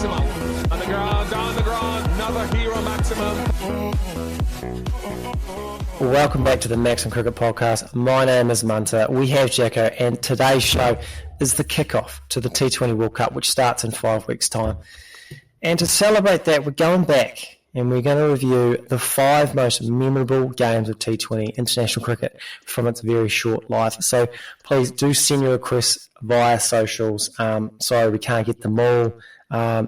maximum. And the ground, down the ground, another hero maximum. Welcome back to the Maximum Cricket Podcast. My name is Munter. We have Jacko, and today's show is the kickoff to the T20 World Cup, which starts in 5 weeks' time. And to celebrate that, we're going back and we're going to review the 5 most memorable games of T20 international cricket from its very short life. So please do send your requests via socials. Sorry, we can't get them all.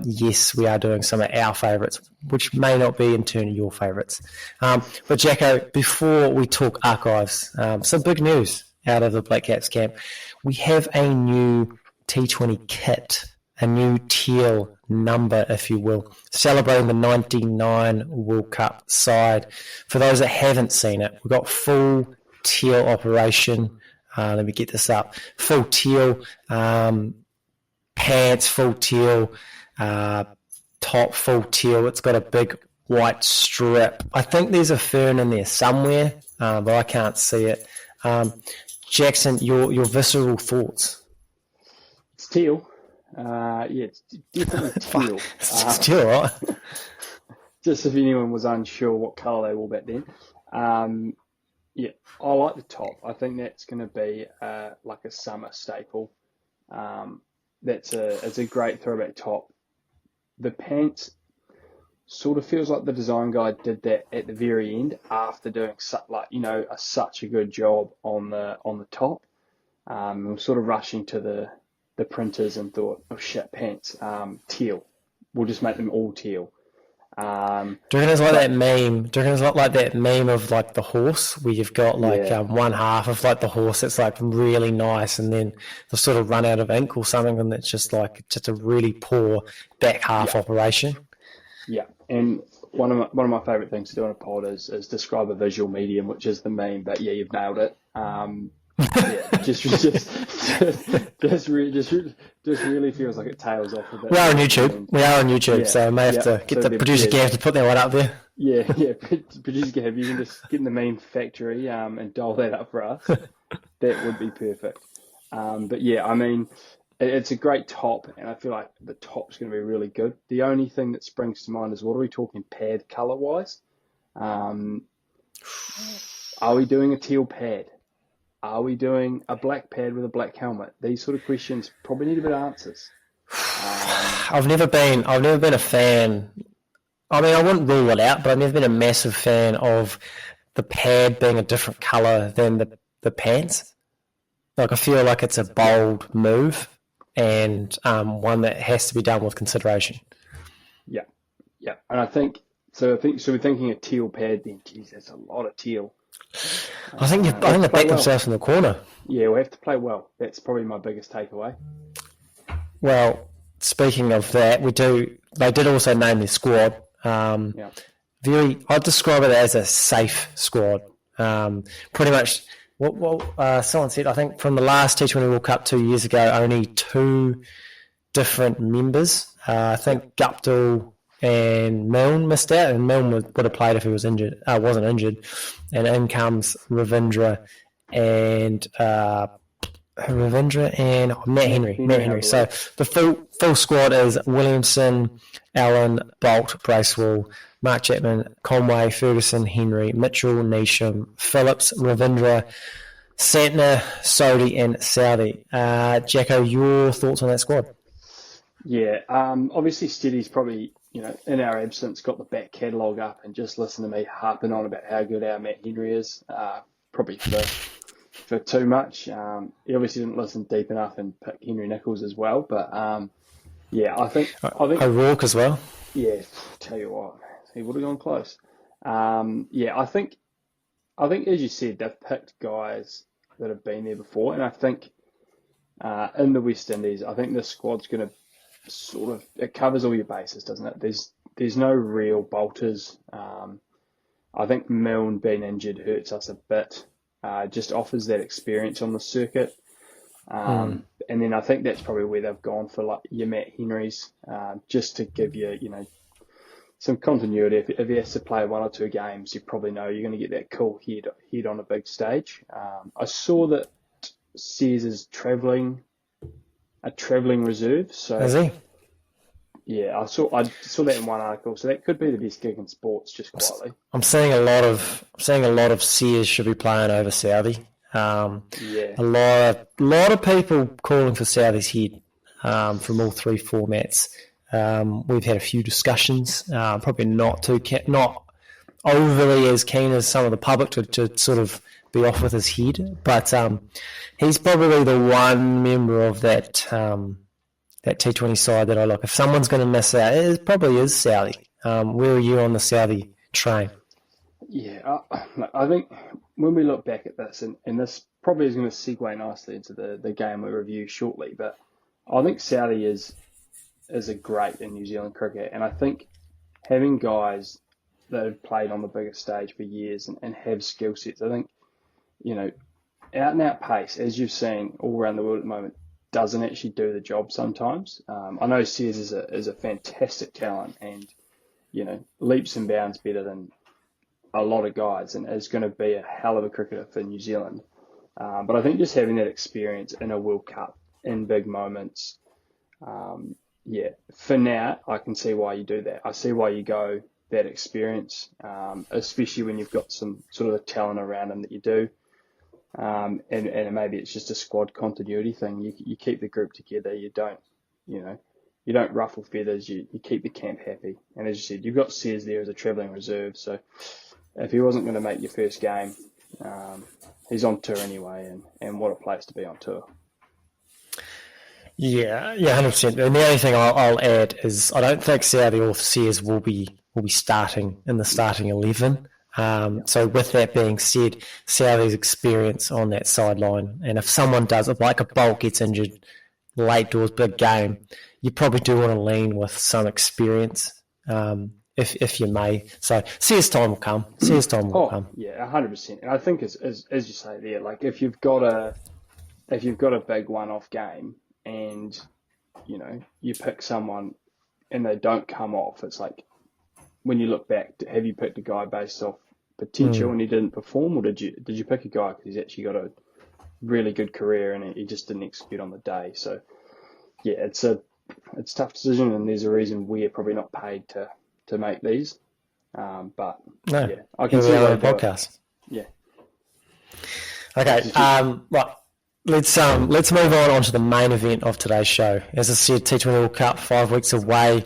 Yes, we are doing some of our favourites, which may not be in turn your favourites. But Jacko, before we talk archives, some big news out of the Black Caps camp. We have a new T20 kit, a new teal number, if you will, celebrating the 99 World Cup side. For those that haven't seen it, we've got full teal operation. Let me get this up. Full teal, pants, full teal, top full teal. It's got a big white strip. I think there's a fern in there somewhere, but I can't see it. Jackson, your visceral thoughts? It's teal. It's definitely teal. It's teal, right? Just if anyone was unsure what colour they wore back then. I like the top. I think that's going to be like a summer staple. It's a great throwback top. The pants sort of feels like the design guy did that at the very end after doing such a good job on the top. We're sort of rushing to the printers and thought, oh shit, pants, teal. We'll just make them all teal. Do you reckon it's like that meme? Do you reckon it's like that meme of like the horse, where you've got one half of like the horse that's like really nice, and then they'll sort of run out of ink or something, and it's just a really poor back half operation. Yeah, and one of my favourite things to do on a pod is describe a visual medium, which is the meme. But yeah, you've nailed it. Just really feels like it tails off a bit. We are on YouTube, so I may have to get the producer Gav to put that one up there. Yeah, producer Gav, you can just get in the meme factory and dial that up for us. That would be perfect. But yeah, I mean, it's a great top, and I feel like the top's going to be really good. The only thing that springs to mind is, what are we talking pad colour-wise? Are we doing a teal pad? Are we doing a black pad with a black helmet? These sort of questions probably need a bit of answers. I've never been a fan. I mean, I wouldn't rule it out, but I've never been a massive fan of the pad being a different colour than the pants. Like, I feel like it's a bold move, and one that has to be done with consideration. Yeah. And I think we're thinking a teal pad then. Geez, that's a lot of teal. I think they back themselves in the corner. Yeah, we have to play well. That's probably my biggest takeaway. Well, speaking of that, they did also name their squad. I'd describe it as a safe squad. Pretty much what someone said, I think from the last T20 World Cup 2 years ago, only 2 different members. I think Guptill and Milne missed out, and Milne would have played if he wasn't injured. And in comes Ravindra and Matt Henry. So the full squad is Williamson, Allen, Bolt, Bracewell, Mark Chapman, Conway, Ferguson, Henry, Mitchell, Neesham, Phillips, Ravindra, Santner, Sodhi, and Southey. Jacko, your thoughts on that squad? Yeah, obviously Steady's probably, in our absence, got the back catalogue up and just listen to me harping on about how good our Matt Henry is, probably for too much. He obviously didn't listen deep enough and pick Henry Nicholls as well, but I think O'Rourke as well. Yeah, tell you what, he would have gone close. I think as you said, they've picked guys that have been there before, and I think in the West Indies, I think this squad's going to it covers all your bases, doesn't it? There's no real bolters. I think Milne being injured hurts us a bit. Just offers that experience on the circuit. And then I think that's probably where they've gone for like your Matt Henrys, just to give you, some continuity. If he has to play 1 or 2 games, you probably know you're going to get that cool head on a big stage. I saw that Sears is a travelling reserve. So is he? I saw that in one article. So that could be the best gig in sports, just quietly. I'm seeing a lot of Sears should be playing over Saudi. A lot of people calling for Southie's head from all three formats. We've had a few discussions. Probably not overly as keen as some of the public to sort of be off with his head, but he's probably the one member of that T20 side that I like. If someone's going to miss out, it probably is Southie. Where are you on the Southie train? Yeah, I think when we look back at this, and this probably is going to segue nicely into the game we review shortly, but I think Southie is a great in New Zealand cricket, and I think having guys that have played on the biggest stage for years and have skill sets, I think, out and out pace, as you've seen all around the world at the moment, doesn't actually do the job sometimes. I know Sears is a fantastic talent and, leaps and bounds better than a lot of guys and is going to be a hell of a cricketer for New Zealand. But I think just having that experience in a World Cup in big moments, for now, I can see why you do that. I see why you go that experience, especially when you've got some sort of talent around him that you do. And maybe it's just a squad continuity thing. You keep the group together. You don't ruffle feathers. You keep the camp happy. And as you said, you've got Sears there as a travelling reserve. So if he wasn't going to make your first game, he's on tour anyway. And what a place to be on tour. Yeah, 100%. And the only thing I'll add is I don't think Southie or Sears will be starting in the starting 11. So with that being said, Southie's experience on that sideline, and if someone does it, like a Bolt gets injured late doors, big game, you probably do want to lean with some experience, if you may. So Sears time will come. Come. Yeah, 100%. And I think as you say there, like if you've got a big one-off game and you pick someone and they don't come off, it's like, when you look back, have you picked a guy based off potential and he didn't perform, or did you pick a guy because he's actually got a really good career and he just didn't execute on the day? So yeah, it's a tough decision, and there's a reason we're probably not paid to make these. But no, yeah, I can see the podcast. Yeah. Okay. Right. Let's move on to the main event of today's show. As I said, T20 World Cup 5 weeks away.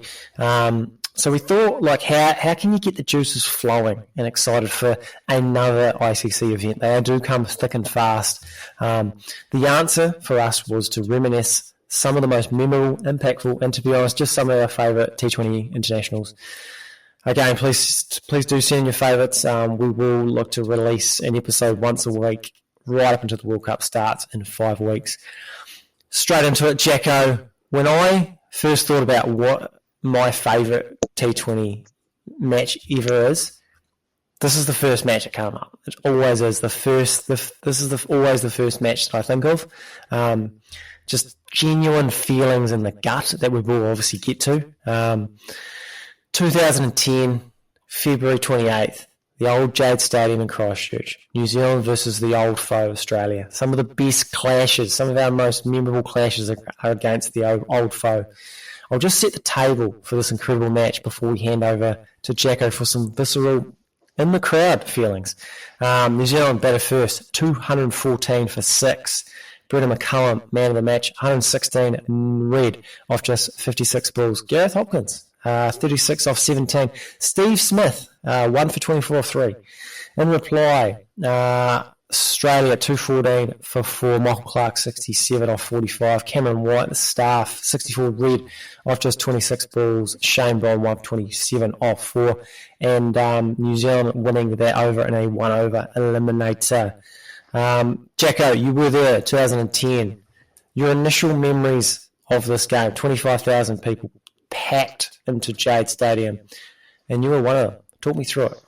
So we thought, how can you get the juices flowing and excited for another ICC event? They do come thick and fast. The answer for us was to reminisce some of the most memorable, impactful, and to be honest, just some of our favourite T20 internationals. Again, please do send your favourites. We will look to release an episode once a week right up until the World Cup starts in 5 weeks. Straight into it, Jacko. When I first thought about what my favourite T20 match ever is, this is the first match that came up. It always is the first. Always the first match that I think of. Just genuine feelings in the gut that we will obviously get to. 2010, February 28th, the old Jade Stadium in Christchurch. New Zealand versus the old foe, Australia. Some of the best clashes, some of our most memorable clashes are against the old foe. I'll just set the table for this incredible match before we hand over to Jacko for some visceral, in the crowd feelings. New Zealand batted first, 214 for 6. Brendon McCullum, man of the match, 116 red off just 56 balls. Gareth Hopkins, 36 off 17. Steve Smith, 1 for 24 off 3. In reply, Australia 214 for 4. Michael Clarke 67 off 45. Cameron White, the staff, 64 red off just 26 balls. Shane Bond 1 for 27 off 4. And New Zealand winning that over in a 1-over eliminator. Jacko, you were there 2010. Your initial memories of this game, 25,000 people packed into Jade Stadium, and you were one of them. Talk me through it.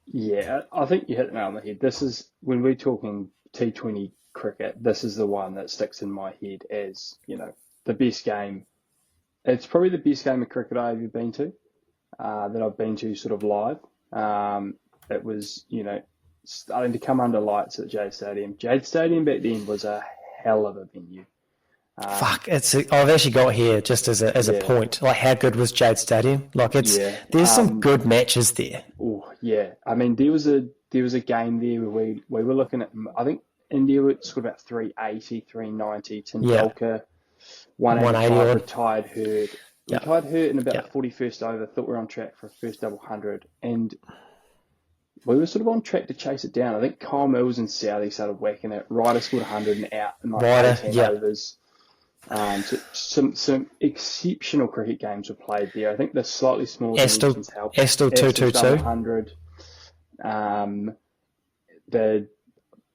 Yeah, I think you hit the nail on the head. This is, when we're talking T20 cricket, this is the one that sticks in my head as, the best game. It's probably the best game of cricket I've ever been to, that I've been to sort of live. It was, starting to come under lights at Jade Stadium. Jade Stadium back then was a hell of a venue. I've actually got here just as a point. Like, how good was Jade Stadium? Like, there's some good matches there. Oh yeah, I mean there was a game there where we were looking at. I think India scored about 380, 390. Tendulkar 185 retired Hurd. Retired Hurd in about the 41st over. Thought we were on track for a first double hundred, and we were sort of on track to chase it down. I think Kyle Mills and Southey started whacking it. Ryder scored 100 and out in like 18 overs. So some exceptional cricket games were played there. I think the slightly smaller dimensions helped. Estel 222. 100.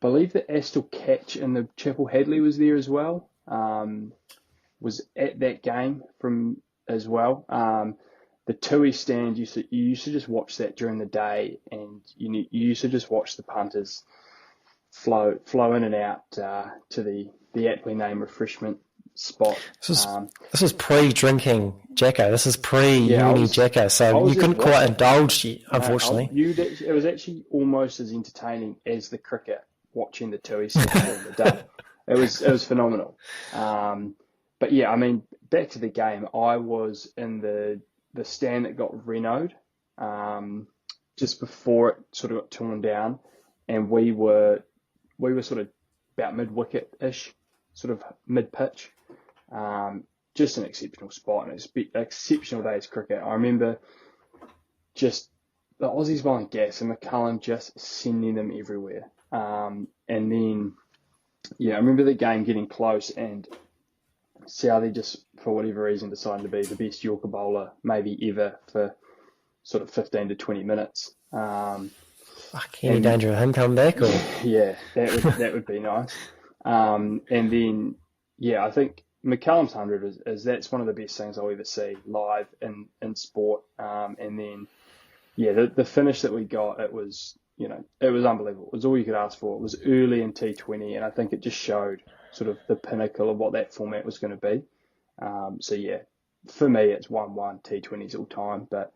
Believe the Estel catch in the Chapel Hadley was there as well. Was at that game as well. The Tui stand, you used to just watch that during the day, and you used to just watch the punters flow in and out to the aptly named refreshment spot. This was pre-drinking Jacko. This is pre-uni Jacko, so you couldn't quite indulge, unfortunately. It was actually almost as entertaining as the cricket, watching the Tui stand during the day. It was phenomenal. But yeah, I mean, back to the game, I was in the stand that got renoed just before it sort of got torn down, and we were sort of about mid-wicket-ish, sort of mid-pitch. Just an exceptional spot, and it's an exceptional day's cricket. I remember just the Aussies bowling gas and McCullum just sending them everywhere. And then, I remember the game getting close, and Southey just, for whatever reason, decided to be the best Yorker bowler maybe ever for sort of 15 to 20 minutes. Any danger of him coming back? Or? Yeah, that would be nice. And then, I think McCullum's 100 is that's one of the best things I'll ever see live in sport. And then, the finish that we got, it was unbelievable. It was all you could ask for. It was early in T20, and I think it just showed sort of the pinnacle of what that format was going to be. For me, it's 1-1 T20s all time, but,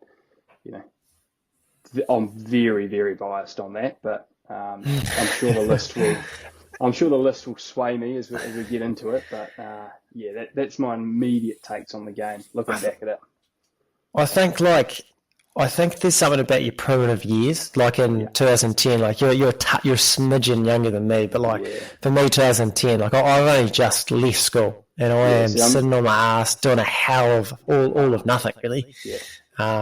I'm very, very biased on that, but I'm sure the list will sway me as we get into it. But that's my immediate takes on the game, looking back at it. I think there's something about your primitive years, like in 2010. Like you're a smidgen younger than me, but for me, 2010, like I've only just left school, and I am sitting on my ass doing a hell of all of nothing really. Yeah.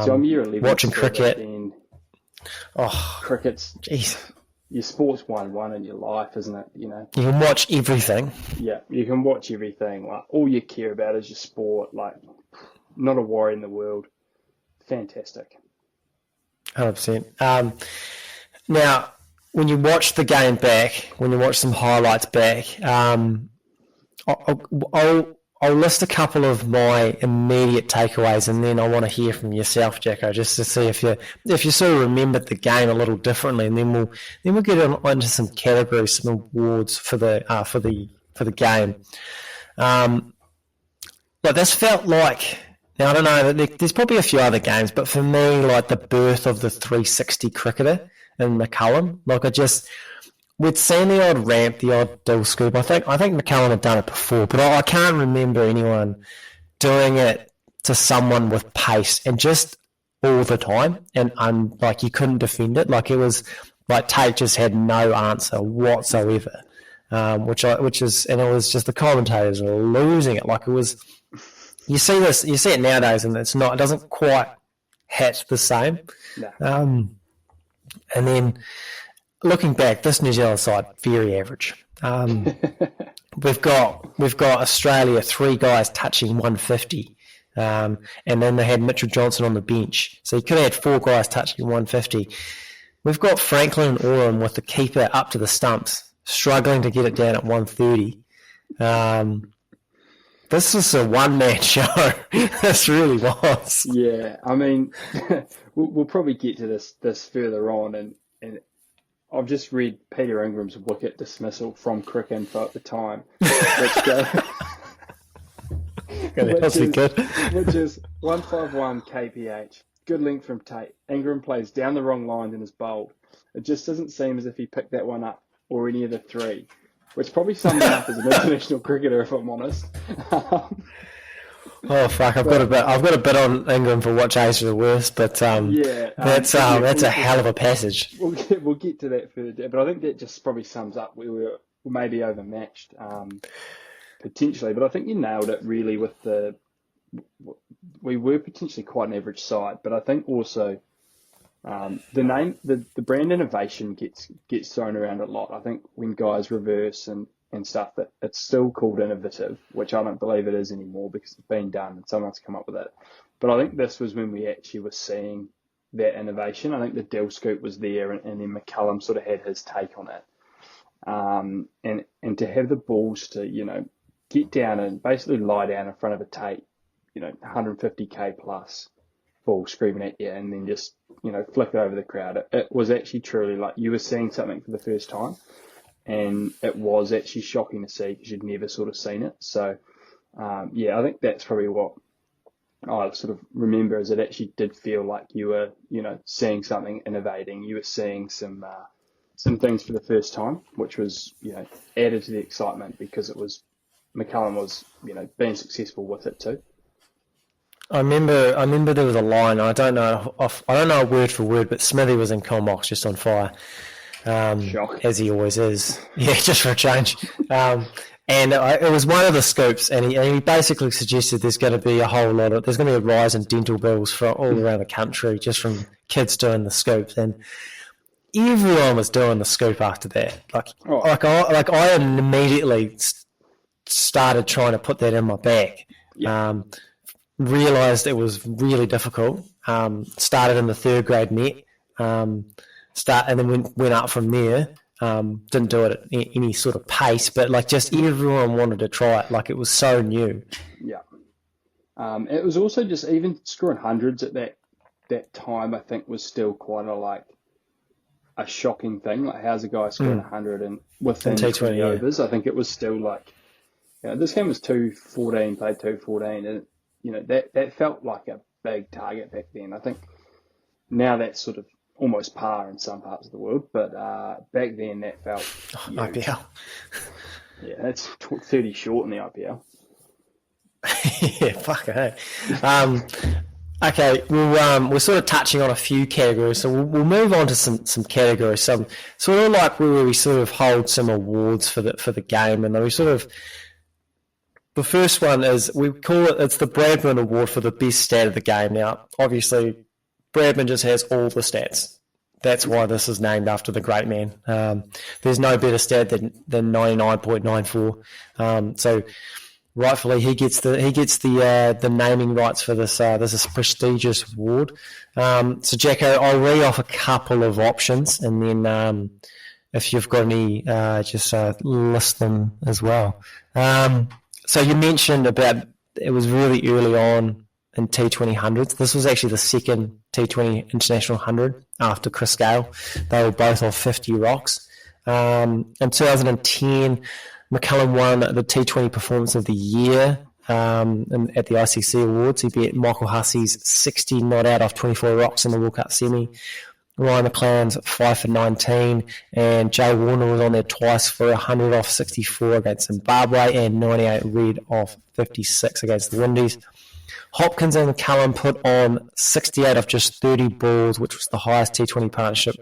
So I'm year 11 watching cricket. And cricket's your sport's 1-1 in your life, isn't it? You can watch everything. Yeah, you can watch everything. Like all you care about is your sport. Like not a worry in the world. Fantastic. 100%. Now, when you watch the game back, when you watch some highlights back, I'll list a couple of my immediate takeaways, and then I want to hear from yourself, Jacko, just to see if you sort of remembered the game a little differently, and then we'll get into some categories, some awards for the game. But this felt like. Now, I don't know, there's probably a few other games, but for me, like the birth of the 360 cricketer in McCullum, we'd seen the odd ramp, the odd dill scoop. I think McCullum had done it before, but I can't remember anyone doing it to someone with pace and just all the time, and like you couldn't defend it. Like it was like Tate just had no answer whatsoever, which it was just the commentators were losing it. Like it was. You see it nowadays, and it doesn't quite hit the same. No. And then looking back, this New Zealand side very average. We've got Australia 3 guys touching 150, and then they had Mitchell Johnson on the bench, so you could have had 4 guys touching 150. We've got Franklin and Oram with the keeper up to the stumps, struggling to get it down at 130. This was a one-man show. This really was. Yeah, I mean, we'll probably get to this further on, and I've just read Peter Ingram's wicket dismissal from Cricinfo at the time, which is 151 kph. Good length from Tate. Ingram plays down the wrong lines and is bowled. It just doesn't seem as if he picked that one up or any of the 3. which probably sums him up as an international cricketer, if I'm honest. Oh fuck! I've got a bit on England for which age are the worst, but that's a hell of a passage. We'll get to that further, but I think that just probably sums up we were maybe overmatched potentially, but I think you nailed it really with we were potentially quite an average side, but I think also the brand innovation gets thrown around a lot. I think when guys reverse and stuff, that it's still called innovative, which I don't believe it is anymore because it's been done and someone's come up with it. But I think this was when we actually were seeing that innovation. I think the Dill scoop was there, and then McCullum sort of had his take on it. And to have the balls to, get down and basically lie down in front of a tape, 150k plus ball screaming at you, and then just, flick it over the crowd. It was actually truly like you were seeing something for the first time. And it was actually shocking to see because you'd never sort of seen it. So, I think that's probably what I sort of remember is it actually did feel like you were, seeing something innovating. You were seeing some things for the first time, which was, added to the excitement because McCullum was, being successful with it too. I remember there was a line. I don't know word for word, but Smithy was in Colmox just on fire. As he always is. Yeah, just for a change. And it was one of the scoops, and he basically suggested there's going to be there's going to be a rise in dental bills for all around the country just from kids doing the scoops, and everyone was doing the scoop after that. I immediately started trying to put that in my bag. Yeah. Realised it was really difficult. Started in the third grade net. And then went up from there. Didn't do it at any sort of pace, but just everyone wanted to try it. It was so new. Yeah. It was also just even scoring hundreds at that time. I think was still quite a shocking thing. How's a guy scoring 100 and within 20 overs? I think it was still this game was 2-14, played 2-14, and that felt like a big target back then. I think now that's sort of almost par in some parts of the world, but back then that felt IPL. Yeah, that's 30 short in the IPL. Yeah, fuck it. Okay, we're sort of touching on a few categories, so we'll move on to some categories. Some sort of where we sort of hold some awards for the game, and then we sort of. The first one is it's the Bradman Award for the best stat of the game. Now, obviously, Bradman just has all the stats. That's why this is named after the great man. There's no better stat than 99.94. So rightfully, he gets the naming rights for this this prestigious award. So Jacko, I'll read off a couple of options, and then if you've got any, just list them as well. So you mentioned about it was really early on in T20 hundreds. This was actually the second T20 International 100 after Chris Gale. They were both off 50 rocks. In 2010, McCullum won the T20 Performance of the Year at the ICC Awards. He beat Michael Hussey's 60 not out off 24 rocks in the World Cup semi. Ryan McLean's 5 for 19, and Jay Warner was on there twice for 100 off 64 against Zimbabwe and 98 red off 56 against the Windies. Hopkins and McCullum put on 68 off just 30 balls, which was the highest T20 partnership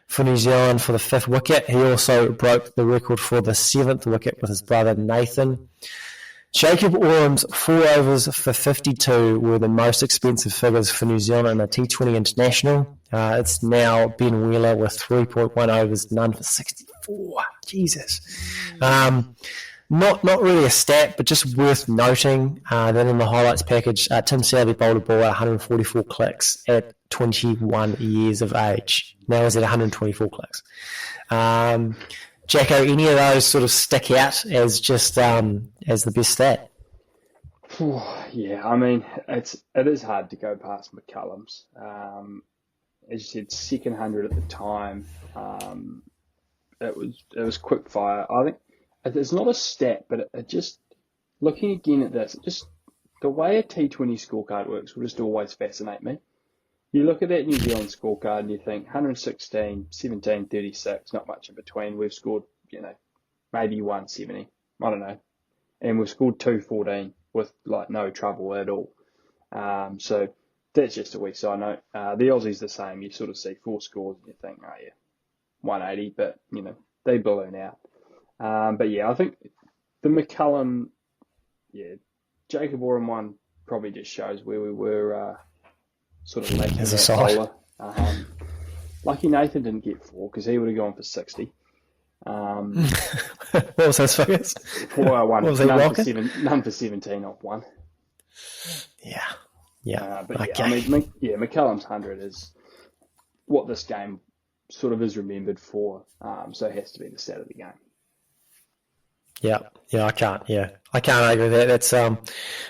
for New Zealand for the 5th wicket. He also broke the record for the 7th wicket with his brother Nathan. Jacob Orham's 4 overs for 52 were the most expensive figures for New Zealand in the T20 International. It's now Ben Wheeler with 3.1 overs, none for 64. Jesus. Not really a stat, but just worth noting that in the highlights package, Tim Southey bowled a ball at 144 clicks at 21 years of age. Now he's at 124 clicks. Jacko, any of those sort of stick out as just as the best stat? Yeah, I mean, it is hard to go past McCullum's. As you said, second 100 at the time. It was quick fire. I think it's not a stat, but it just looking again at this, just the way a T20 scorecard works will just always fascinate me. You look at that New Zealand scorecard and you think 116, 17, 36, not much in between. We've scored, maybe 170. I don't know. And we've scored 214 with like no trouble at all. So that's just a wee side note. The Aussies the same. You sort of see 4 scores and you think, oh yeah, 180, but they balloon out. But yeah, I think the McCullum, Jacob Oram one probably just shows where we were sort of lacking as a that side. bowler. Lucky Nathan didn't get 4 because he would have gone for 60. What was those figures? 401. What was he none, none for 17 off 1. Yeah. But okay. I mean, McCullum's 100 is what this game sort of is remembered for. So it has to be the stat of the game. Yeah, I can't argue with that.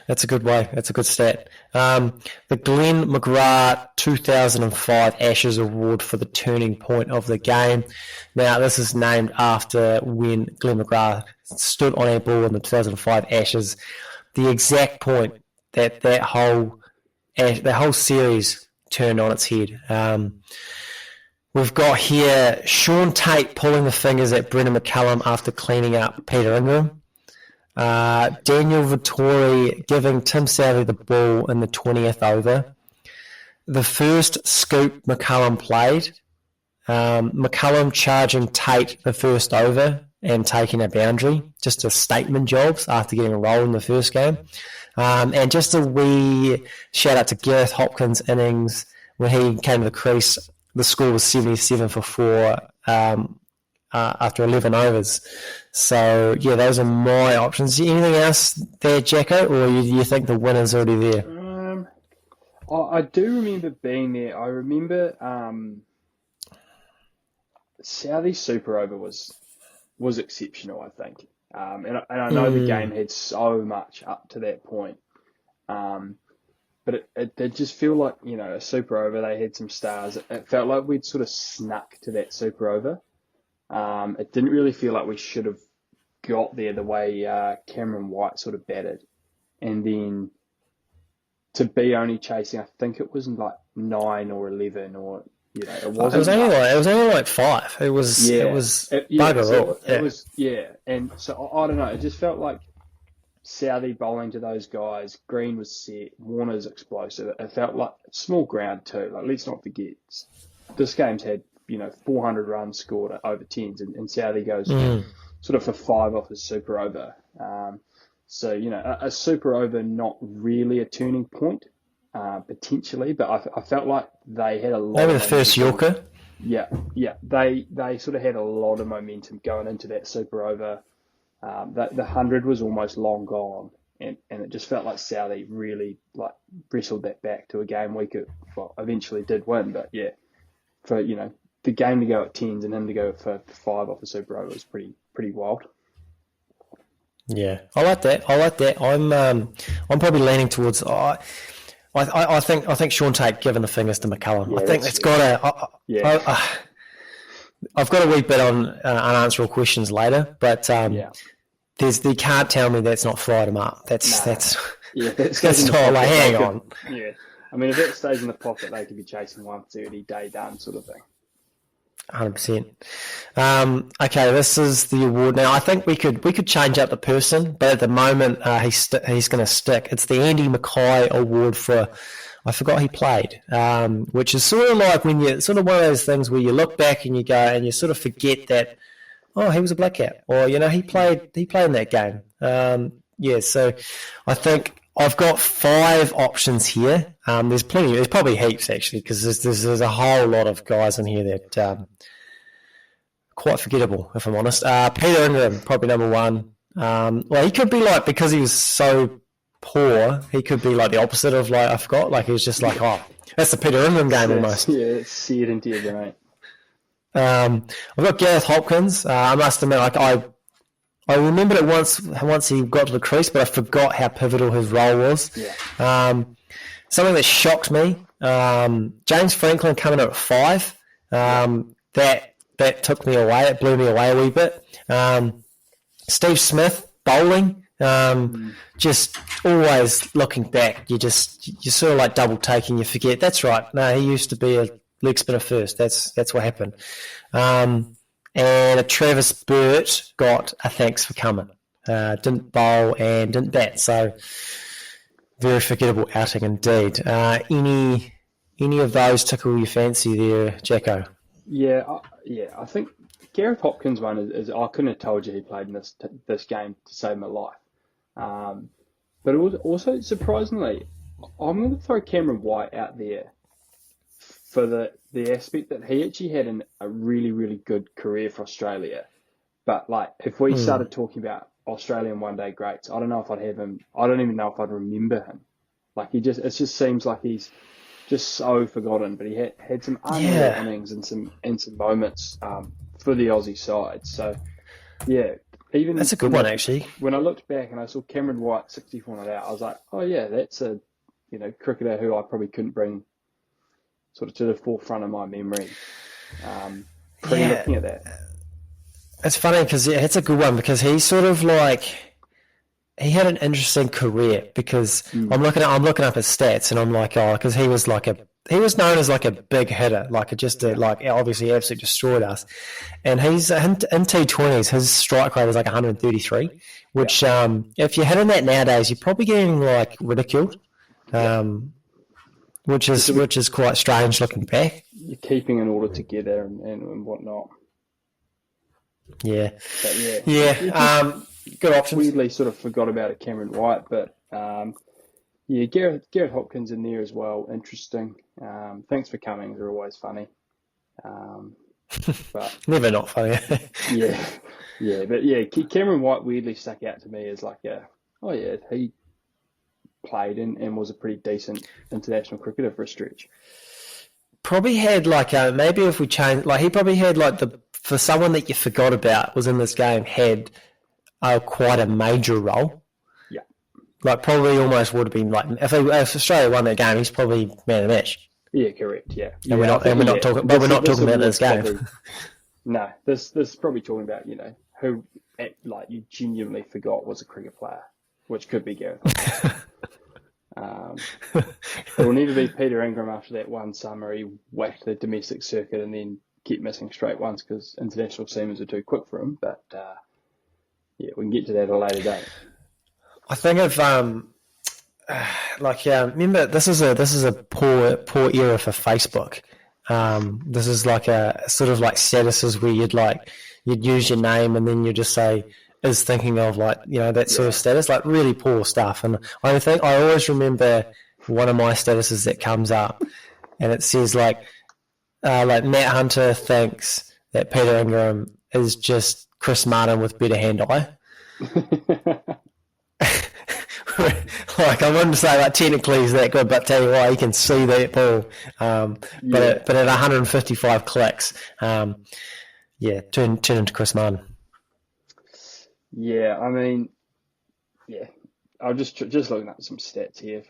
That's a good way. That's a good stat. The Glenn McGrath 2005 Ashes Award for the turning point of the game. Now, this is named after when Glenn McGrath stood on a ball in the 2005 Ashes. The exact point that whole series turned on its head. We've got here Sean Tate pulling the fingers at Brendon McCullum after cleaning up Peter Ingram. Daniel Vittori giving Tim Southee the ball in the 20th over. The first scoop McCullum played. McCullum charging Tate the first over and taking a boundary. Just a statement jobs after getting a roll in the first game. And just a wee shout out to Gareth Hopkins' innings when he came to the crease. The score was 77 for 4 after 11 overs. So, yeah, those are my options. Anything else there, Jacko, or you think the winner's already there? I do remember being there. I remember Southie's super over was exceptional, I think. And I know the game had so much up to that point. But it did just feel like, a super over. They had some stars. It felt like we'd sort of snuck to that super over. It didn't really feel like we should have got there the way Cameron White sort of batted. And then to be only chasing, I think it was like 9 or 11 or, it wasn't. It was only like 5. It was bugger all. It was. And so I don't know. It just felt like Southee bowling to those guys. Green was set. Warner's explosive. It felt like small ground too. Like, let's not forget, this game's had 400 runs scored over 10s, and Southee goes sort of for 5 off his super over. So a super over, not really a turning point, potentially, but I felt like they had a lot. Maybe the first Yorker. Yeah. They sort of had a lot of momentum going into that super over. The 100 was almost long gone, and it just felt like Southee really wrestled that back to a game we could, eventually did win. But yeah, for the game to go at 10s and him to go for 5 off the super over was pretty wild. Yeah, I like that. I'm probably leaning towards. I think Sean Tate giving the fingers to McCullum. Yeah, I think it's got a. I've got a wee bit on unanswerable questions later, but you can't tell me that's not fried him up. That's not like, hang on. Yeah, I mean, if it stays in the pocket, they could be chasing 130 day done sort of thing. 100%. Okay, this is the award. Now, I think we could change up the person, but at the moment he's going to stick. It's the Andy Mackay Award for, I forgot he played, which is sort of like when you sort of one of those things where you look back and you go and you sort of forget that, oh, he was a black cap, or he played in that game. So I think I've got 5 options here. There's probably heaps actually, because there's a whole lot of guys in here that quite forgettable, if I'm honest. Peter Ingram, probably number 1. He could be because he was so poor, he could be the opposite of I forgot. He was just that's the Peter Ingram game almost. Yeah, see it into your brain. I've got Gareth Hopkins. I must admit, I remembered it once he got to the crease, but I forgot how pivotal his role was. Yeah. Something that shocked me, James Franklin coming in at 5. That took me away. It blew me away a wee bit. Steve Smith bowling. Just always looking back, you're sort of double taking. You forget that's right. No, he used to be a leg spinner first. That's what happened. and Travis Burt got a thanks for coming. Didn't bowl and didn't bat, so very forgettable outing indeed. Any of those tickle your fancy there, Jacko? Yeah, I think Gareth Hopkins one is I couldn't have told you he played in this game to save my life. But it was also, surprisingly, I'm going to throw Cameron White out there for the aspect that he actually had a really, really good career for Australia. But like, if we started talking about Australian one-day greats, I don't know if I'd have him. I don't even know if I'd remember him. Like, it just seems like he's just so forgotten. But he had some unreal innings and some moments for the Aussie side. So yeah, even that's a good one actually. When I looked back and I saw Cameron White 64 not out, I was like, oh yeah, that's a cricketer who I probably couldn't bring sort of to the forefront of my memory. Looking at that. It's funny because it's a good one because he's sort of like he had an interesting career because I'm looking up his stats and I'm like, oh, because he was known as like a big hitter, like obviously absolutely destroyed us. And he's in T20s, his strike rate is like 133, which if you're hitting that nowadays, you're probably getting like ridiculed, which is quite strange looking back. You're keeping an order together and whatnot. Yeah. But good options. Weirdly sort of forgot about it, Cameron White, but Gareth Hopkins in there as well. Interesting. Thanks for coming. They're always funny. But never not funny. But Cameron White weirdly stuck out to me as like he played and was a pretty decent international cricketer for a stretch. Probably had maybe if we change, he probably had for someone that you forgot about was in this game had quite a major role. Yeah. Probably almost would have been if Australia won that game, he's probably man of the match. Yeah, correct. Yeah. And we're not talking about this game. No, this is probably talking about, who you genuinely forgot was a cricket player, which could be Gareth. It will never be Peter Ingram after that one summer he whacked the domestic circuit and then kept missing straight ones because international seamers are too quick for him. But we can get to that at a later date. I think of remember this is a poor era for Facebook. This is like a sort of like statuses where you'd use your name and then you just say is thinking of that sort of status, really poor stuff. And I always remember one of my statuses that comes up and it says Matt Hunter thinks that Peter Ingram is just Chris Martin with better hand-eye. I wouldn't say technically he's that good, but tell you what, he can see that ball. But at 155 clicks, turn into Chris Martin. Yeah, I mean, I'm just looking at some stats here.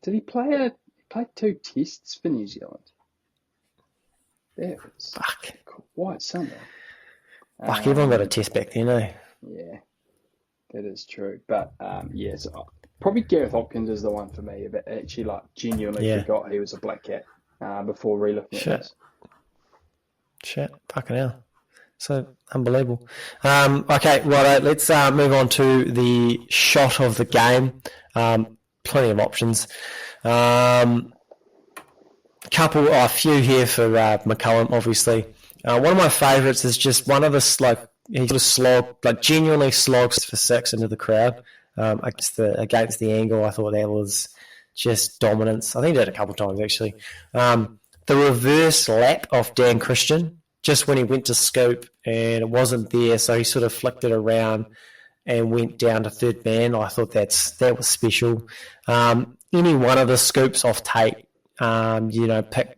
Did he play 2 tests for New Zealand? That was quite something. Everyone got a test back then, eh? Yeah, that is true. But so probably Gareth Hopkins is the one for me. But actually, genuinely forgot he was a black cat before relooking at this. Shit, fucking hell. So unbelievable. Okay, right. Let's move on to the shot of the game. Plenty of options. A few here for McCullum, obviously. One of my favourites is just one of the he just genuinely slogs for 6 into the crowd against the angle. I thought that was just dominance. I think he did it a couple of times actually. The reverse lap of Dan Christian. Just when he went to scoop and it wasn't there, so he sort of flicked it around and went down to third man. I thought that was special. Any one of the scoops off tape,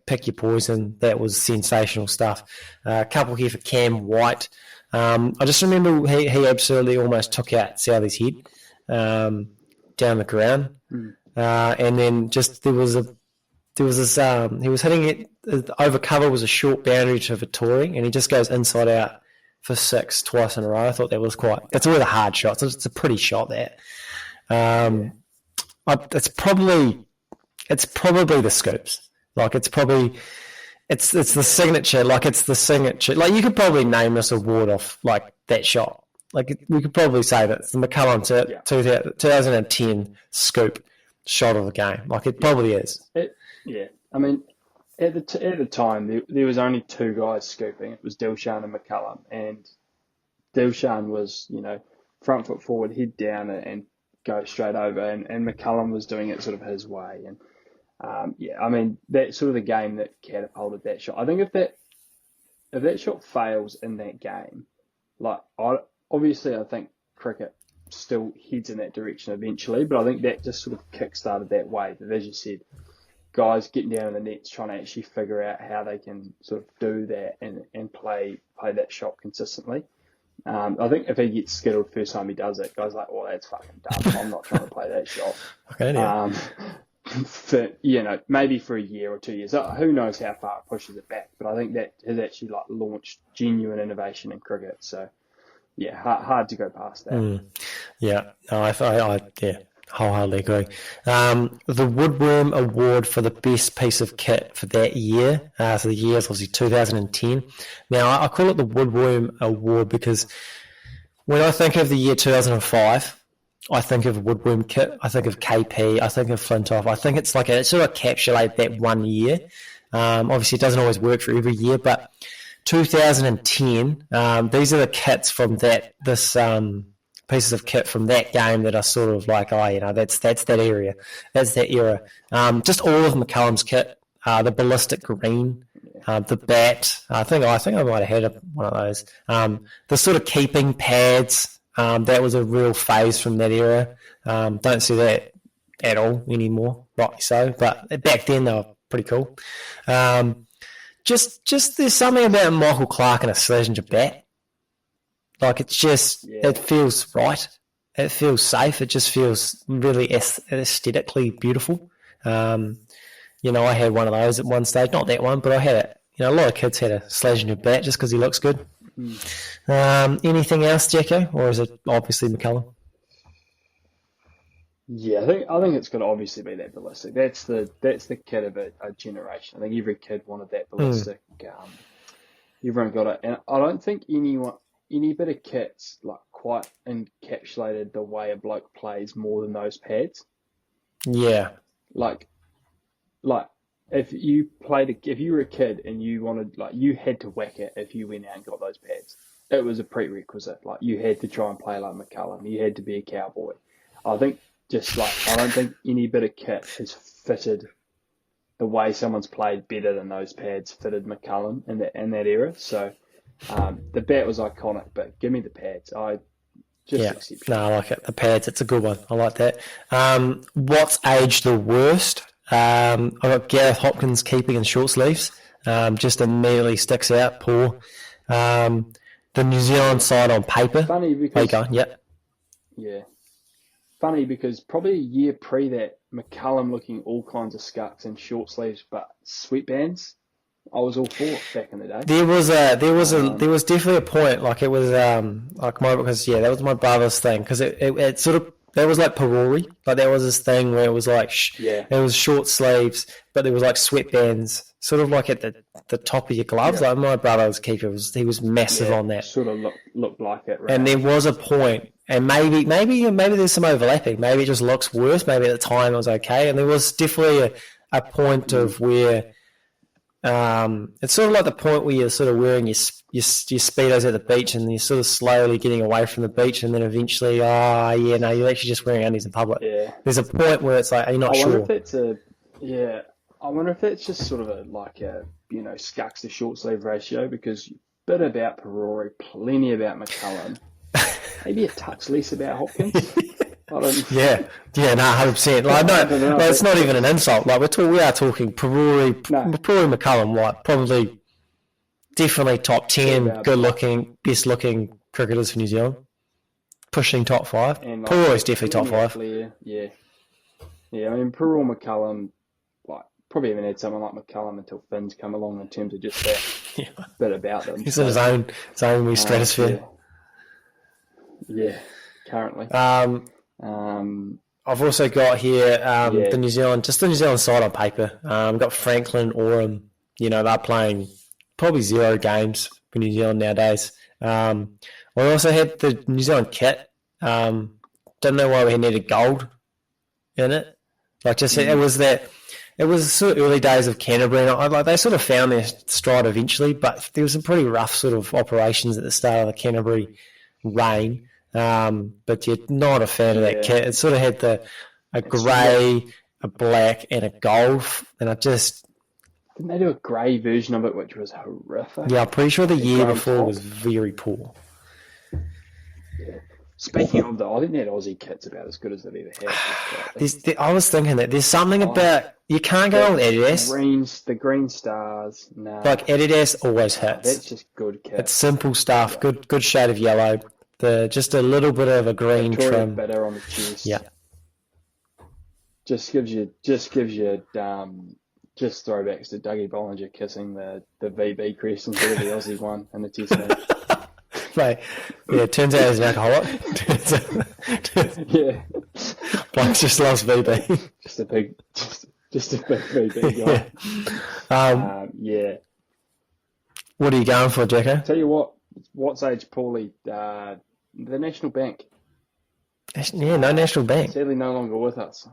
pick your poison. That was sensational stuff. A couple here for Cam White. I just remember he absolutely almost took out Southey's head down the ground, and then just there was this. He was hitting it. Over cover was a short boundary to Vittori, and he just goes inside out for 6 twice in a row. I thought that was it's always a hard shot. So it's a pretty shot there. It's probably the scoops. it's the signature. Like it's the signature. Like you could probably name this award off like that shot. Like we could probably say that it's the McCullum 2010 scoop shot of the game. Like it probably is. I mean, at the time, there was only two guys scooping. It was Dilshan and McCullum, and Dilshan was, front foot forward, head down, and go straight over, and McCullum was doing it sort of his way. And I mean, that's sort of the game that catapulted that shot. I think if that shot fails in that game, obviously I think cricket still heads in that direction eventually, but I think that just sort of kick-started that wave. That, as you said, guys getting down in the nets trying to actually figure out how they can sort of do that and play that shot consistently. I think if he gets skittled first time he does it, guys like, well, that's fucking dumb. I'm not trying to play that shot. Okay, yeah. For maybe for a year or 2 years. Who knows how far it pushes it back? But I think that has actually launched genuine innovation in cricket. So yeah, hard to go past that. Yeah, no, I wholeheartedly agree. The Woodworm Award for the best piece of kit for that year. So the year is obviously 2010. Now I call it the Woodworm Award because when I think of the year 2005, I think of Woodworm kit. I think of KP. I think of Flintoff. I think it's like it sort of encapsulates that 1 year. Obviously, it doesn't always work for every year, but 2010. These are the kits from this pieces of kit from that game that are sort of like, that's that area, that's that era. Just all of McCullum's kit, the ballistic green, the bat. I think I might have had one of those. The sort of keeping pads. That was a real phase from that era. Don't see that at all anymore, rightly so. But back then they were pretty cool. Just there's something about Michael Clarke and a Schlesinger bat. Like it's just, it feels right. It feels safe. It just feels really aesthetically beautiful. I had one of those at one stage. Not that one, but I had it. A lot of kids had a Schlesinger bat just because he looks good. Anything else, Jacko, or is it obviously McCullum? Yeah, I think it's got to obviously be that ballistic. That's the kid of a generation. I think every kid wanted that ballistic. Everyone got it, and I don't think any bit of kit's like quite encapsulated the way a bloke plays more than those pads. Yeah, like if you were a kid and you wanted, you had to whack it if you went out and got those pads. It was a prerequisite. Like you had to try and play like McCullum. You had to be a cowboy. I think I don't think any bit of kit has fitted the way someone's played better than those pads fitted McCullum in that era. So the bat was iconic, but give me the pads. Exceptional. No, I like it. The pads, it's a good one. I like that. What's aged the worst? I've got Gareth Hopkins keeping in short sleeves. Just immediately sticks out. Poor. The New Zealand side on paper. Funny because yeah. Funny because probably a year pre that, McCullum looking all kinds of scucks in short sleeves but sweatbands. I was all for it back in the day. There was definitely a point, like it was that was my brother's thing, because it sort of, that was like Parori, like there was this thing where it was like it was short sleeves, but there was like sweatbands, sort of like at the top of your gloves. Like my brother's keeper he was massive on that. Sort of looked like it. Right? And there was a point, and maybe there's some overlapping. Maybe it just looks worse. Maybe at the time it was okay, and there was definitely a point of where. It's sort of like the point where you're sort of wearing your Speedos at the beach and you're sort of slowly getting away from the beach, and then eventually, you're actually just wearing undies in public. Yeah. There's a point where it's like, are you not sure? I wonder if that's just sort of a scucks to short sleeve ratio, because bit about Parori, plenty about McCullum, maybe a touch less about Hopkins. Yeah, no, 100%. Like, no, it's not even an insult. Like we are talking Parori McCullum, like probably, definitely top 10, good looking, best looking cricketers for New Zealand, pushing top 5. Parori's definitely top 5. Yeah. I mean, Parori McCullum, probably haven't had someone like McCullum until Finn's come along in terms of just that bit about them. He's in his own wee stratosphere. Yeah, currently. I've also got here the New Zealand side on paper. I've got Franklin, Oram, they're playing probably 0 games for New Zealand nowadays. We also had the New Zealand kit. Didn't know why we needed gold in it. It was sort of early days of Canterbury, and they sort of found their stride eventually, but there was some pretty rough sort of operations at the start of the Canterbury reign. But you're not a fan of that kit. It sort of had a grey, a black, and a gold, and didn't they do a grey version of it, which was horrific? Yeah, I'm pretty sure the year before was very poor. Yeah. Speaking of I think that Aussie kit's about as good as they've ever had. I was thinking that there's something about you can't go wrong with Adidas. The green stars, like Adidas always hits. That's just good kit. It's simple stuff. Yeah. Good shade of yellow. Just a little bit of a green trim. Better on the chest. Yeah. Just gives you just throwbacks to Dougie Bollinger kissing the VB crest instead of the Aussie one in the Test match. Right. Yeah, turns out he's an alcoholic. Yeah. Blake just loves VB. Just a big VB guy. Yeah. What are you going for, Jacko? Tell you what's aged poorly? The National Bank. Yeah, no National Bank. Sadly no longer with us.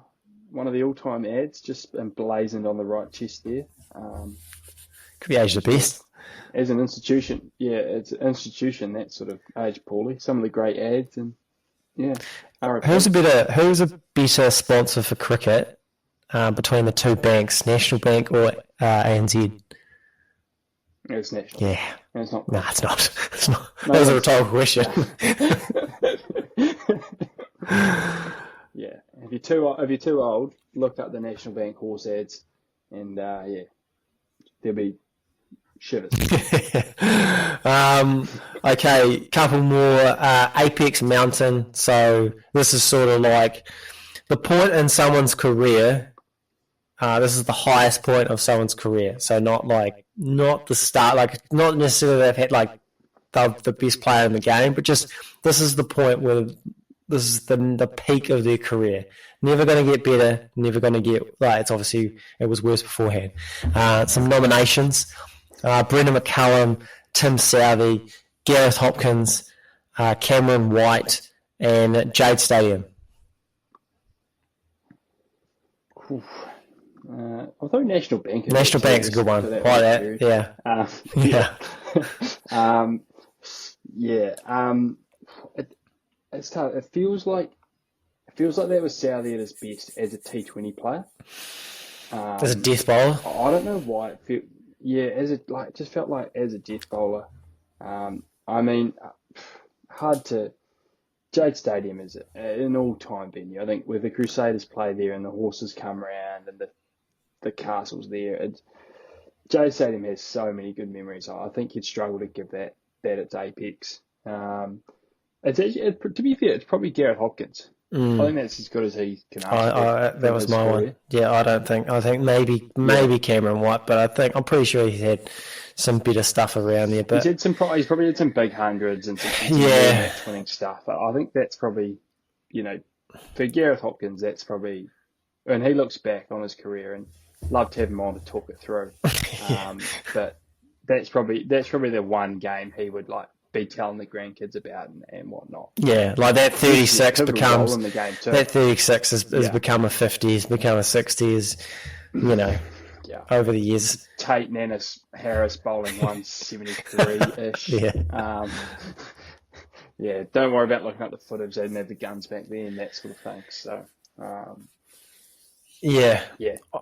One of the all-time ads just emblazoned on the right chest there. Could be aged the best. As an institution, it's an institution that sort of aged poorly. Some of the great ads and Who's a better sponsor for cricket between the two banks, National Bank or ANZ? It's National. Yeah. It's not. No, it's not. It's not. No, that was a rhetorical question. Yeah. If you're too old, look up the National Bank horse ads, and there'll be shivers. Okay, couple more. Apex Mountain. So this is sort of like the point in someone's career. This is the highest point of someone's career. So not the start, not necessarily they've had the best player in the game, but just this is the point where this is the peak of their career. Never going to get better. Never going to get it's obviously it was worse beforehand. Some nominations: Brendon McCullum, Tim Southey, Gareth Hopkins, Cameron White, and Jade Stadium. Although National Bank Bank's a good one. Like that, yeah. It's tough. It feels like that was Southey at his best as a T20 player. As a death bowler. I don't know why it felt. Yeah, it just felt like as a death bowler. I mean, hard to. Jade Stadium is an all-time venue. I think where the Crusaders play there and the horses come around and the castles there. Jade Stadium has so many good memories. I think you'd struggle to give that its apex. It's actually, to be fair, it's probably Gareth Hopkins. I think that's as good as he can ask. That was my career. One. Yeah, I think maybe Cameron White, but I'm pretty sure he's had some better stuff around there. But he's probably had some big hundreds and some match winning stuff. I think that's probably, for Gareth Hopkins, that's probably, and he looks back on his career and love to have him on to talk it through. But that's probably the one game he would be telling the grandkids about and whatnot. Yeah, that 36 becomes the game too. That 36 has become a 50, has become a 60, is over the years. Tate Nannis Harris bowling 173-ish. Don't worry about looking up the footage. They didn't have the guns back then, that sort of thing. So,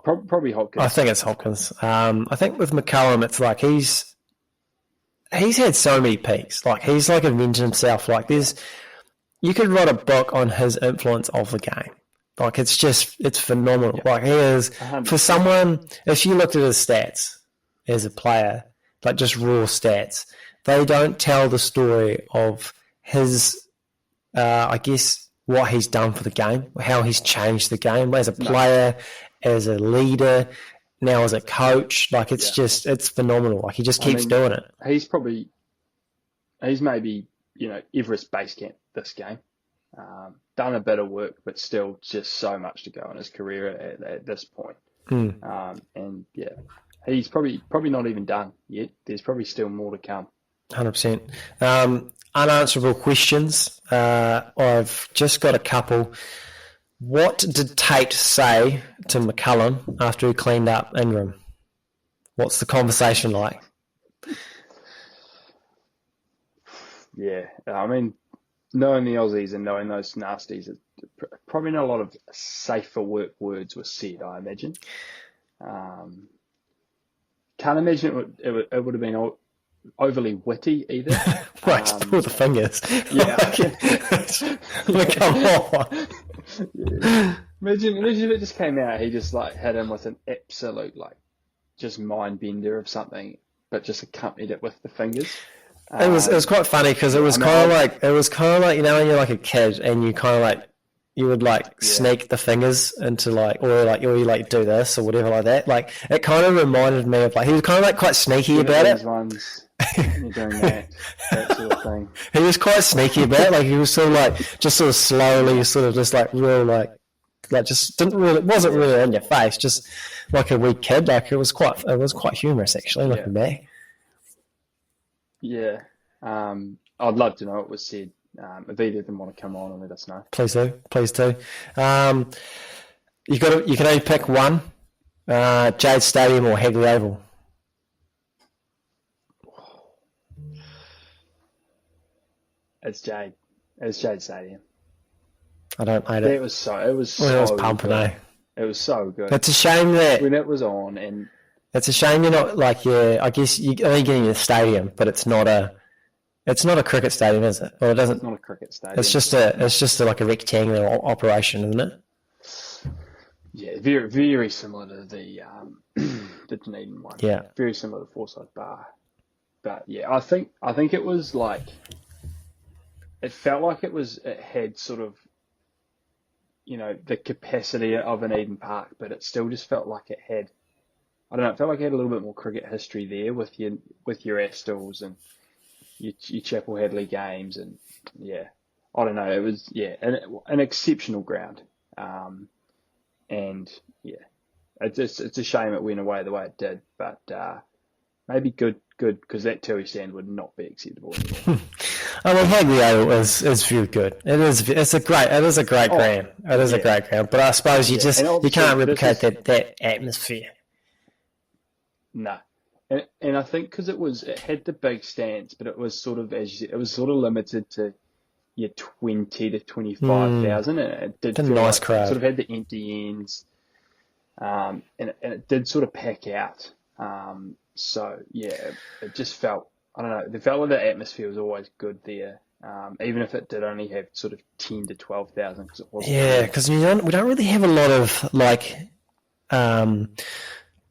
probably Hopkins. I think it's Hopkins. I think with McCullum, it's like he's had so many peaks. He's invented himself. You could write a book on his influence of the game. It's phenomenal. He is, 100%. For someone, if you looked at his stats as a player, just raw stats, they don't tell the story of his, what he's done for the game, how he's changed the game as a player, as a leader, now as a coach. It's phenomenal. He just keeps doing it. He's maybe, Everest base camp this game. Done a bit of work, but still just so much to go in his career at this point. he's probably not even done yet. There's probably still more to come. 100%. Unanswerable questions. I've just got a couple. What did Tate say to McCullum after he cleaned up Ingram? What's the conversation like? Yeah, I mean, knowing the Aussies and knowing those nasties, probably not a lot of safe for work words were said, I imagine. Can't imagine it would have been overly witty either. Right, pull the fingers. Yeah. Come on. Yeah. Imagine if it just came out, he just like hit him with an absolute like just mind bender of something, but just accompanied it with the fingers. It was quite funny because it was kind of like you know when you're like a kid and you kind of like you would like sneak the fingers into like or you like do this or whatever like that. Like it kind of reminded me of like he was kind of like quite sneaky about it. You're doing that sort of thing. He was quite sneaky about it. Like he was sort of like just sort of slowly, sort of just like real like just didn't really, it wasn't really in your face, just like a wee kid. Like it was quite humorous actually looking back. Yeah, I'd love to know what was said. If either of them want to come on and let us know, please do. You can only pick one: Jade Stadium or Hagley Oval. It's Jade Stadium. I don't hate it. It was pumping, good. It was so good. It's a shame that when it was on, and it's a shame you're not like I guess you're only getting the stadium, but it's not a cricket stadium, is it? Or it doesn't. It's not a cricket stadium. It's just like a rectangular operation, isn't it? Yeah, very very similar to the Dunedin one. Yeah, very similar to Forsyth Bar. But yeah, I think it was like. It felt like it had sort of, you know, the capacity of an Eden Park, but it still just felt like it had, I don't know, it felt like it had a little bit more cricket history there with your Astles and your Chapel Hadley games, and yeah, I don't know, it was an exceptional ground, and yeah, it's a shame it went away the way it did, but maybe good because that Tui stand would not be acceptable anymore. I mean, Hagley Oval is very good. It's a great ground. It is a great ground, but I suppose you can't replicate that atmosphere. No, and I think because it had the big stands, but it was sort of, as you said, it was sort of limited to your 20 to 25,000, and it did feel nice like crowd. It sort of had the empty ends, and it did sort of pack out. So yeah, it just felt, I don't know, it felt like the atmosphere was always good there, even if it did only have sort of 10 to 12,000 because it wasn't. Yeah, because we don't really have a lot of like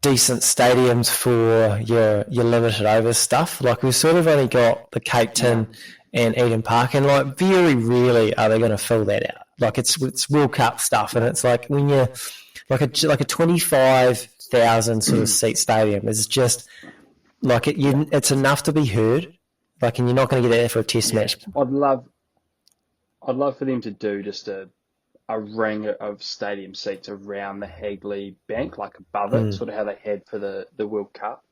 decent stadiums for your limited over stuff. Like we've sort of only got the Cape Town and Eden Park, and like very rarely are they going to fill that out. Like it's World Cup stuff, and it's like when you're like a 25,000 sort of seat stadium is just like it's enough to be heard. Like, and you're not going to get that for a test match. I'd love for them to do just a ring of stadium seats around the Hagley bank, like above it, sort of how they had for the World Cup.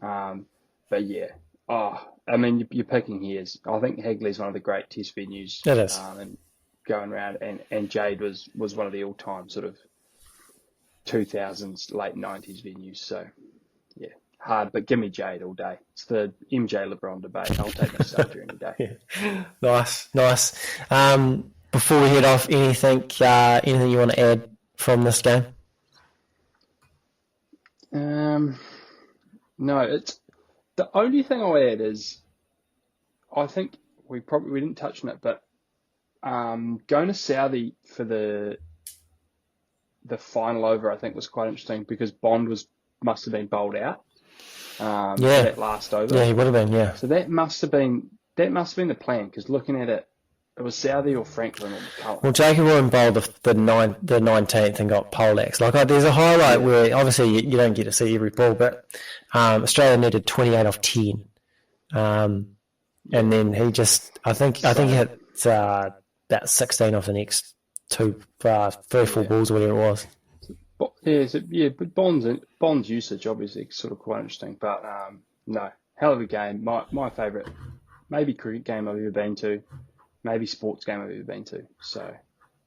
But yeah, I mean, you're picking hairs. I think Hagley's one of the great test venues. It is. And going around, and Jade was one of the all-time sort of 2000s, late 90s venues. So yeah, hard, but give me Jade all day. It's the MJ LeBron debate. I'll take nostalgia any day. Yeah. Nice. Before we head off, anything you want to add from this game? No, it's the only thing I'll add is I think we didn't touch on it, but going to Southie for the final over, I think was quite interesting because Bond must have been bowled out. For that last over. Yeah, he would have been. Yeah. So that must have been the plan because looking at it, it was Southie or Franklin or McCullum. Well, Jacob Warren bowled the 19th and got poleaxed. Like there's a highlight where obviously you don't get to see every ball, but Australia needed 28 off 10, and then he just I think he hit about 16 off the next 3 or 4 balls or whatever it was. But Bond's usage obviously sort of quite interesting. But no, hell of a game. My favourite, maybe cricket game I've ever been to, maybe sports game I've ever been to. So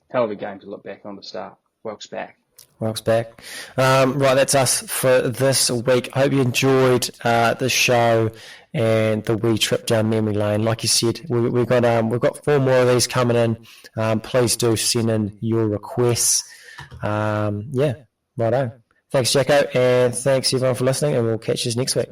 hell of a game to look back on the start. Welks back. Welks back. Right, that's us for this week. I hope you enjoyed the show and the wee trip down memory lane. Like you said, we've got 4 more of these coming in. Please do send in your requests. Righto. Thanks, Jacko, and thanks everyone for listening, and we'll catch you next week.